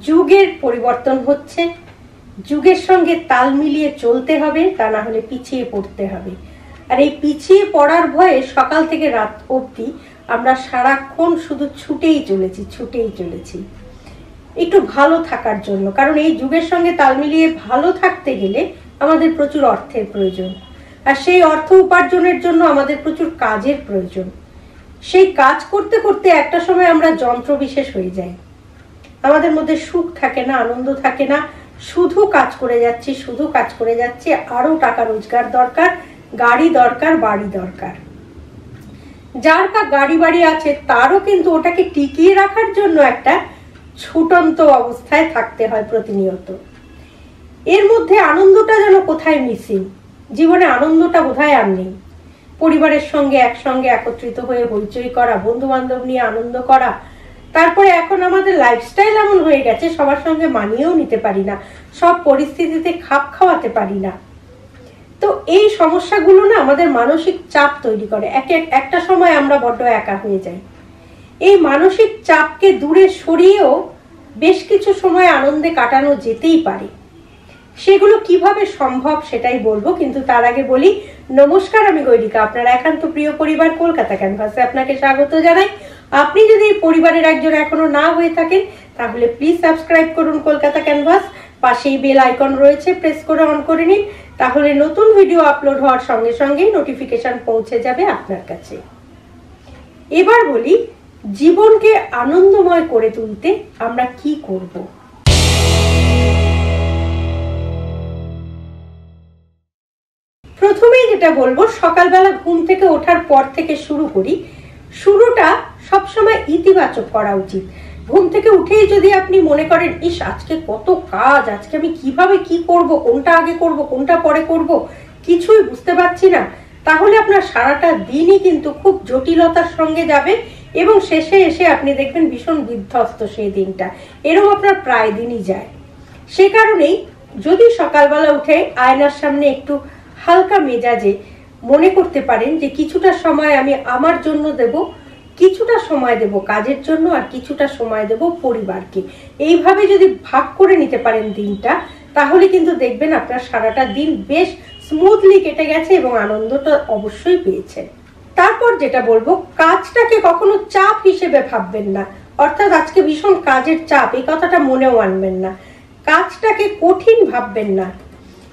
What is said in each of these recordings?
যুগের পরিবর্তন হচ্ছে, যুগের সঙ্গে তাল মিলিয়ে চলতে হবে, তা না হলে পিছিয়ে পড়তে হবে। আর এই পিছিয়ে পড়ার ভয়ে সকাল থেকে রাত অবধি আমরা সারাক্ষণ শুধু ছুটেই চলেছি একটু ভালো থাকার জন্য। কারণ এই যুগের সঙ্গে তাল মিলিয়ে ভালো থাকতে গেলে আমাদের প্রচুর অর্থের প্রয়োজন, আর সেই অর্থ উপার্জনের জন্য আমাদের প্রচুর কাজের প্রয়োজন। সেই কাজ করতে করতে একটা সময় আমরা যন্ত্র বিশেষ হয়ে যাই, আমাদের মধ্যে সুখ থাকে না, আনন্দ থাকে না, শুধু কাজ করে যাচ্ছি, আরো টাকা রোজগার দরকার, গাড়ি দরকার, বাড়ি দরকার। যার গাড়ি বাড়ি আছে তারও কিন্তু ওটাকে টিকিয়ে রাখার জন্য একটা ছুটন্ত অবস্থায় থাকতে হয় প্রতিনিয়ত। এর মধ্যে আনন্দটা যেন কোথায় মিসিং, জীবনে আনন্দটা বোধহয় আর নেই। পরিবারের সঙ্গে একসঙ্গে একত্রিত হয়ে হইচই করা, বন্ধু বান্ধব নিয়ে আনন্দ করা, তারপরে এখন আমাদের লাইফস্টাইল এমন হয়ে গেছে সবার সঙ্গে মানিয়েও নিতে পারি না, সব পরিস্থিতিতে খাপ খাওয়াতে পারি না। তো এই সমস্যাগুলো না আমাদের মানসিক চাপ তৈরি করে, একটা সময় আমরা বড্ড একা হয়ে যাই। এই মানসিক চাপকে দূরে সরিয়েও বেশ কিছু সময় আনন্দে কাটানো যেতেই পারে। সেগুলো কিভাবে সম্ভব সেটাই বলবো, কিন্তু তার আগে বলি নমস্কার, আমি গৈরিকা, আপনার একান্ত প্রিয় পরিবার কলকাতা ক্যানভাসে আপনাকে স্বাগত জানাই। আপনি যদি এই পরিবারের একজন এখনো না হয়ে থাকেন তাহলে প্লিজ সাবস্ক্রাইব করুন কলকাতা ক্যানভাস, পাশেই বেল আইকন রয়েছে, প্রেস করে অন করে নিন, তাহলে নতুন ভিডিও আপলোড হওয়ার সঙ্গে সঙ্গেই নোটিফিকেশন পৌঁছে যাবে আপনার কাছে। এবার বলি জীবনকে আনন্দময় করে তুলতে আমরা কি করব। প্রথমেই যেটা বলবো, সকালবেলা ঘুম থেকে ওঠার পর থেকে শুরু করি। শুরুটা সবসময় ইতিবাচক করা উচিত। ঘুম থেকে উঠেই যদি আপনি মনে করেন ইস আজকে কত কাজ, আজকে আমি কিভাবে কি করব, কোনটা আগে করব কোনটা পরে করব, কিছুই বুঝতে পারছি না, তাহলে আপনার সারাটা দিনই কিন্তু খুব জটিলতার সঙ্গে যাবে এবং শেষে এসে আপনি দেখবেন ভীষণ বিধ্বস্ত সেই দিনটা। এরকম আপনার প্রায় দিনই যায়। সে কারণেই যদি সকালবেলা উঠে আয়নার সামনে একটু হালকা মেজাজে মনে করতে পারেন যে কিছুটা সময় আমি আমার জন্য দেব, কিছুটা সময় দেব কাজের জন্য, আর কিছুটা সময় দেব পরিবারকে, এইভাবে যদি ভাগ করে নিতে পারেন দিনটা, তাহলে কিন্তু দেখবেন আপনার সারাটা দিন বেশ স্মুথলি কেটে গেছে এবং আনন্দটা অবশ্যই পেয়েছেন। তারপর যেটা বলবো, কাজটাকে কখনো চাপ হিসেবে ভাববেন না, অর্থাৎ আজকে ভীষণ কাজের চাপ, এই কথাটা মনেও আনবেন না। কাজটাকে কঠিন ভাববেন না,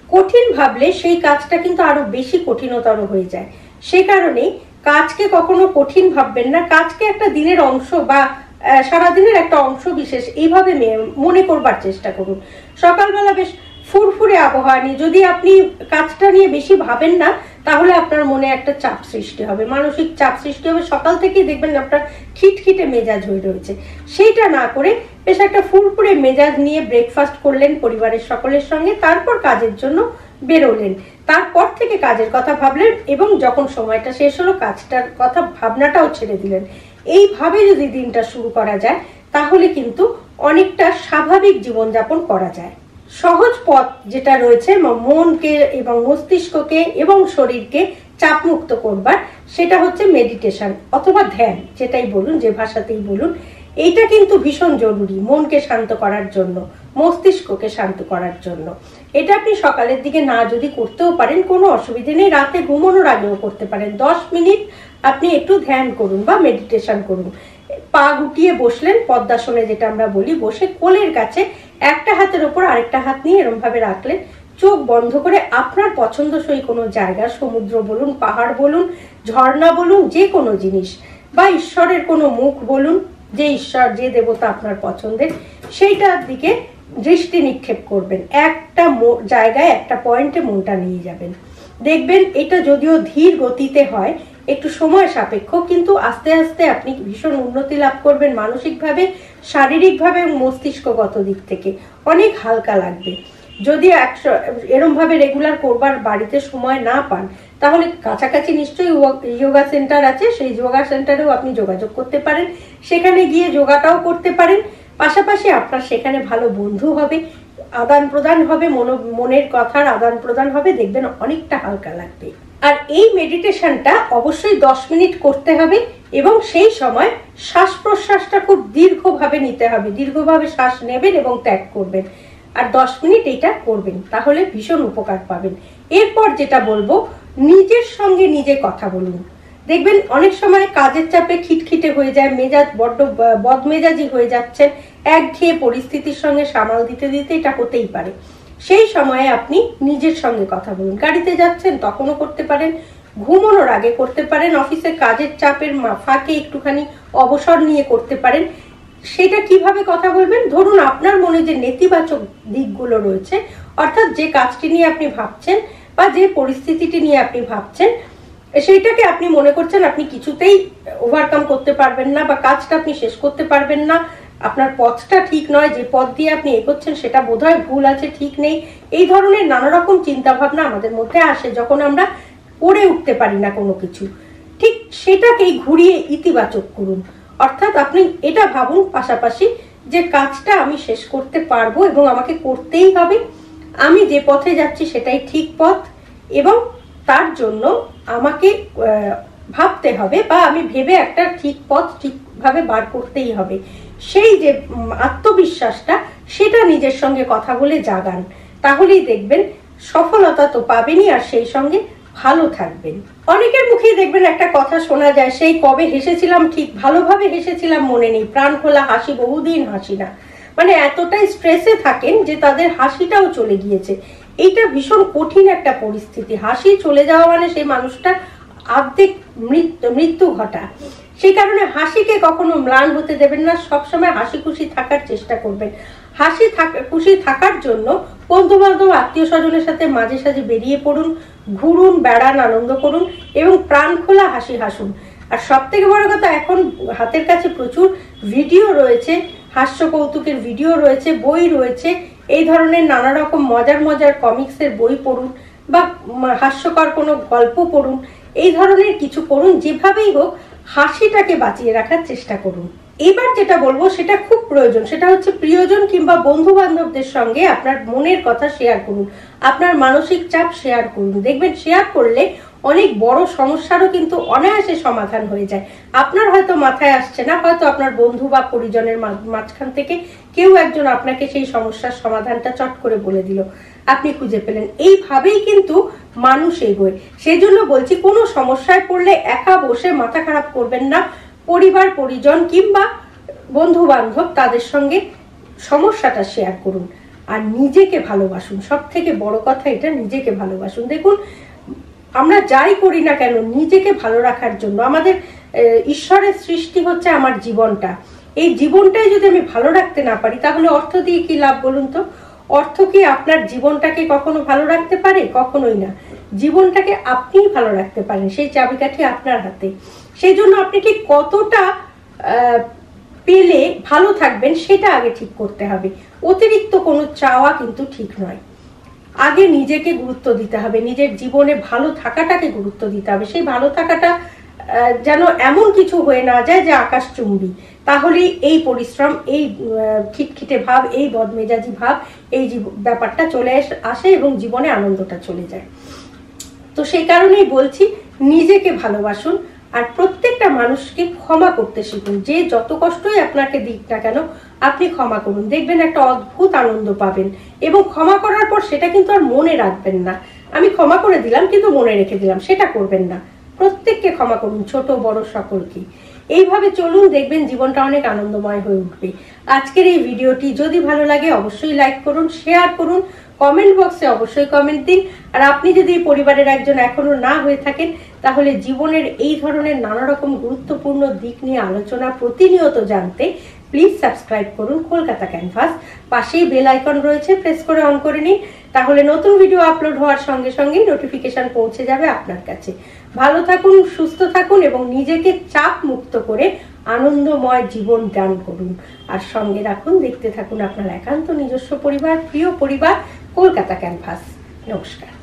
কঠিন ভাবলে সেই কাজটা কিন্তু আরো বেশি কঠিনতর হয়ে যায়। সে কারণে কাজকে কখনো কঠিন ভাববেন না, কাজকে একটা দিনের অংশ বা সারাদিনের একটা অংশ বিশেষ এইভাবে মনে করবার চেষ্টা করুন। সকালবেলা বেশ ফুরফুরে আবহাওয়া নিয়ে যদি আপনি কাজটা নিয়ে বেশি ভাবেন না, তাহলে আপনার মনে একটা চাপ সৃষ্টি হবে, মানসিক চাপ সৃষ্টি হবে। সকাল থেকেই দেখবেন আপনার খিটখিটে মেজাজ হয়ে রয়েছে। সেইটা না করে বেশ একটা ফুরফুরে মেজাজ নিয়ে ব্রেকফাস্ট করলেন পরিবারের সকলের সঙ্গে, তারপর কাজের জন্য বেরোলেন, তারপর থেকে কাজের কথা ভাবলেন এবং যখন সময়টা শেষ হলো কাজটার কথা ভাবনাটাও ছেড়ে দিলেন। এইভাবে যদি দিনটা শুরু করা যায় তাহলে কিন্তু অনেকটা স্বাভাবিক জীবনযাপন করা যায়। সহজ পথ যেটা রয়েছে মনকে এবং মস্তিষ্ককে এবং শরীরকে চাপমুক্ত করবার, সেটা হচ্ছে মেডিটেশন অথবা ধ্যান, যেটাই বলুন, যে ভাষাতেই বলুন। এইটা কিন্তু ভীষণ জরুরি মনকে শান্ত করার জন্য, মস্তিষ্ককে শান্ত করার জন্য। এটা আপনি সকালের দিকে না যদি করতেও পারেন কোনো অসুবিধে নেই, রাতে ঘুমানোর আগেও করতে পারেন। 10 মিনিট আপনি একটু ধ্যান করুন বা মেডিটেশন করুন। পা গুটিয়ে বসলেন, পদ্মাসনে যেটা আমরা বলি, বসে কোলের কাছে একটা হাতের ওপর আরেকটা হাত নিয়ে এরকম ভাবে রাখলেন, চোখ বন্ধ করে আপনার পছন্দসই কোনো জায়গা, সমুদ্র বলুন, পাহাড় বলুন, ঝর্ণা বলুন, যে কোনো জিনিস, বা ঈশ্বরের কোনো মুখ বলুন, যে ঈশ্বর যে দেবতা আপনার পছন্দের, সেইটার দিকে দৃষ্টি নিক্ষেপ করবেন। একটা জায়গায় একটা পয়েন্টে মনটা নিয়ে যাবেন। দেখবেন এটা যদিও ধীর গতিতে হয়, একটু সময় সাপেক্ষ, কিন্তু আস্তে আস্তে আপনি ভীষণ উন্নতি লাভ করবেন মানসিকভাবে, শারীরিকভাবে এবং মস্তিষ্কগত দিক থেকে অনেক হালকা লাগবে। যদি এরম ভাবে রেগুলার করবার বাড়িতে সময় না পান, তাহলে কাছাকাছি নিশ্চয়ই যোগা সেন্টার আছে, সেই যোগা সেন্টারেও আপনি যোগাযোগ করতে পারেন, সেখানে গিয়ে যোগাটাও করতে পারেন। পাশাপাশি আপনার সেখানে ভালো বন্ধু হবে, আদান প্রদান হবে, মনের কথার আদান প্রদান হবে, দেখবেন অনেকটা হালকা লাগবে। আর এই মেডিটেশনটা অবশ্যই 10 মিনিট করতে হবে, এবং সেই সময় শ্বাস প্রশ্বাসটা খুব দীর্ঘভাবে নিতে হবে, দীর্ঘভাবে শ্বাস নেবেন এবং ত্যাগ করবেন, আর 10 মিনিট এটা করবেন, তাহলে ভীষণ উপকার পাবেন। এরপর যেটা বলবো, নিজের সঙ্গে নিজে কথা বলুন। দেখবেন অনেক সময় কাজের চাপে খিটখিটে হয়ে যায়, মেজাজ বড্ড বদমেজাজি হয়ে যাচ্ছেন, একঘেয়ে পরিস্থিতির সঙ্গে সামাল দিতে দিতে এটা হতেই পারে। সেই সময়ে আপনি নিজের সঙ্গে কথা বলুন। গাড়িতে যাচ্ছেন তখনও করতে পারেন, ঘুমানোর আগে করতে পারেন, অফিসে কাজের চাপের ফাঁকে একটুখানি অবসর নিয়ে করতে পারেন। সেটা কিভাবে কথা বলবেন? ধরুন আপনার মনে যে নেতিবাচক দিকগুলো রয়েছে, অর্থাৎ যে কাজটি নিয়ে আপনি ভাবছেন বা যে পরিস্থিতিটি নিয়ে আপনি ভাবছেন, সেইটাকে আপনি মনে করছেন আপনি কিছুতেই ওভারকাম করতে পারবেন না বা কাজটা আপনি শেষ করতে পারবেন না, আপনার পথটা ঠিক নয়, যে পথ দিয়ে আপনি এগোচ্ছেন সেটা বোধহয় ভুল আছে, ঠিক নেই, এই ধরনের নানা রকম চিন্তা ভাবনা আমাদের মধ্যে আসে যখন আমরা করে উঠতে পারি না কোনো কিছু। ঠিক সেটাকেই ঘুরিয়ে ইতিবাচক করুন। অর্থাৎ আপনি এটা ভাবুন পাশাপাশি যে কাজটা আমি শেষ করতে পারবো এবং আমাকে করতেই হবে, আমি যে পথে যাচ্ছি সেটাই ঠিক পথ, এবং তার জন্য আমাকে ভাবতে হবে বা আমি ভেবে একটা ঠিক পথ ঠিকভাবে বার করতেই হবে। সেই যে আত্মবিশ্বাসটা, সেটা নিজের সঙ্গে কথা বলে জাগান, তাহলেই দেখবেন সফলতা তো পাবেনই, আর সেই সঙ্গে ভালো থাকবেন। অনেকের মুখেই দেখবেন একটা কথা শোনা যায়, সেই কবে হেসেছিলাম, ঠিক ভালোভাবে হেসেছিলাম মনে নেই, প্রাণ খোলা হাসি বহুদিন হাসি না। মানে এতটাই স্ট্রেসে থাকেন যে তাদের হাসিটাও চলে গিয়েছে। এইটা ভীষণ কঠিন একটা পরিস্থিতি। হাসি চলে যাওয়া মানে সেই মানুষটা অর্ধেক মৃত্যু ঘটা। সেই কারণে হাসিকে কখনো ম্লান হতে দেবেন না, সবসময় হাসি খুশি থাকার চেষ্টা করবেন। খুশি থাকার জন্য বন্ধু বান্ধব আত্মীয় স্বজনের সাথে মাঝে সাঝে বেরিয়ে পড়ুন, ঘুরুন, বেড়ান, আনন্দ করুন এবং প্রাণ খোলা হাসি হাসুন। আর সব থেকে বড় কথা, এখন হাতের কাছে প্রচুর ভিডিও রয়েছে, হাস্য কৌতুকের ভিডিও রয়েছে, বই রয়েছে, এই ধরনের নানা রকম মজার মজার কমিক্সের বই পড়ুন বা হাস্যকর কোনো গল্প পড়ুন, এই ধরনের কিছু করুন। যেভাবেই হোক হাসিটাকে বাঁচিয়ে রাখার চেষ্টা করুন। এবার যেটা বলবো সেটা খুব প্রয়োজন, সেটা হচ্ছে প্রিয়জন কিংবা বন্ধু বান্ধবদের সঙ্গে আপনার মনের কথা শেয়ার করুন, আপনার মানসিক চাপ শেয়ার করুন। দেখবেন শেয়ার করলে অনেক বড় সমস্যারও কিন্তু অনায়াসে সমাধান হয়ে যায়। আপনার হয়তো মাথায় আসছে না, হয়তো আপনার বন্ধু বা পরিজনের মাঝখান থেকে কেউ একজন আপনাকে সেই সমস্যার সমাধানটা চট করে বলে দিল, আপনি খুঁজে পেলেন। এইভাবেই কিন্তু মানুষ এগোয়। সেই জন্য বলছি, কোনো সমস্যায় পড়লে একা বসে মাথা খারাপ করবেন না, পরিবার পরিজন কিংবা বন্ধু বান্ধব তাদের সঙ্গে সমস্যাটা শেয়ার করুন, আর নিজেকে ভালোবাসুন। সব থেকে বড় কথা এটা, নিজেকে ভালোবাসুন। দেখুন আমরা যাই করি না কেন নিজেকে ভালো রাখার জন্য, আমাদের ঈশ্বরের সৃষ্টি হচ্ছে আমার জীবনটা, এই জীবনটাই যদি আমি ভালো রাখতে না পারি তাহলে অর্থ দিয়ে কি লাভ বলুন তো? অর্থ কি আপনার জীবনটাকে কখনো ভালো রাখতে পারে? কখনোই না। জীবনটাকে আপনিই ভালো রাখতে পারেন, সেই চাবিকাঠি আপনার হাতে। সেই জন্য আপনি ঠিক কতটা পেলে ভালো থাকবেন সেটা আগে ঠিক করতে হবে। অতিরিক্ত কোনো চাওয়া কিন্তু ঠিক নয়। আগে নিজেকে গুরুত্ব দিতে হবে, নিজের জীবনে ভালো থাকাটাকে গুরুত্ব দিতে হবে। সেই ভালো থাকাটা যেন এমন কিছু হয়ে না যায় যে আকাশচুম্বী, তাহলে এই পরিশ্রম, এই খিটখিটে ভাব, এই বদমেজাজি ভাব, এই ব্যাপারটা চলে আসে এবং জীবনে আনন্দটা চলে যায়। তো সেই কারণেই বলছি, নিজেকে ভালোবাসুন আর প্রত্যেকটা মানুষকে ক্ষমা করতে শিখুন। যে যত কষ্টই আপনাকে দিক না কেন আপনি ক্ষমা করুন, দেখবেন একটা অদ্ভুত আনন্দ পাবেন। এবং ক্ষমা করার পর সেটা কিন্তু আর মনে রাখবেন না, আমি ক্ষমা করে দিলাম কিন্তু মনে রেখে দিলাম, সেটা করবেন না। প্রত্যেককে ক্ষমা করুন, ছোট বড় সকলকে। এইভাবে চলুন, দেখবেন জীবনটা অনেক আনন্দময় হয়ে উঠবে। আজকের এই ভিডিওটি যদি ভালো লাগে অবশ্যই লাইক করুন, শেয়ার করুন, কমেন্ট বক্সে অবশ্যই কমেন্ট দিন। আর আপনি যদি এই পরিবারের একজন এখনো না হয়ে থাকেন তাহলে জীবনের এই ধরনের নানা রকম গুরুত্বপূর্ণ দিক নিয়ে আলোচনা প্রতিনিয়ত জানতে প্লিজ সাবস্ক্রাইব করুন কলকাতা ক্যানভাস। পাশেই বেল আইকন রয়েছে, প্রেস করে অন করে নিন, তাহলে নতুন ভিডিও আপলোড হওয়ার সঙ্গে সঙ্গেই নোটিফিকেশন পৌঁছে যাবে আপনার কাছে। ভালো থাকুন, সুস্থ থাকুন এবং নিজেকে চাপ মুক্ত করে আনন্দময় জীবন দান করুন। আর সঙ্গে রাখুন, দেখতে থাকুন আপনার একান্ত নিজস্ব পরিবার, প্রিয় পরিবার কলকাতা ক্যানভাস। নমস্কার।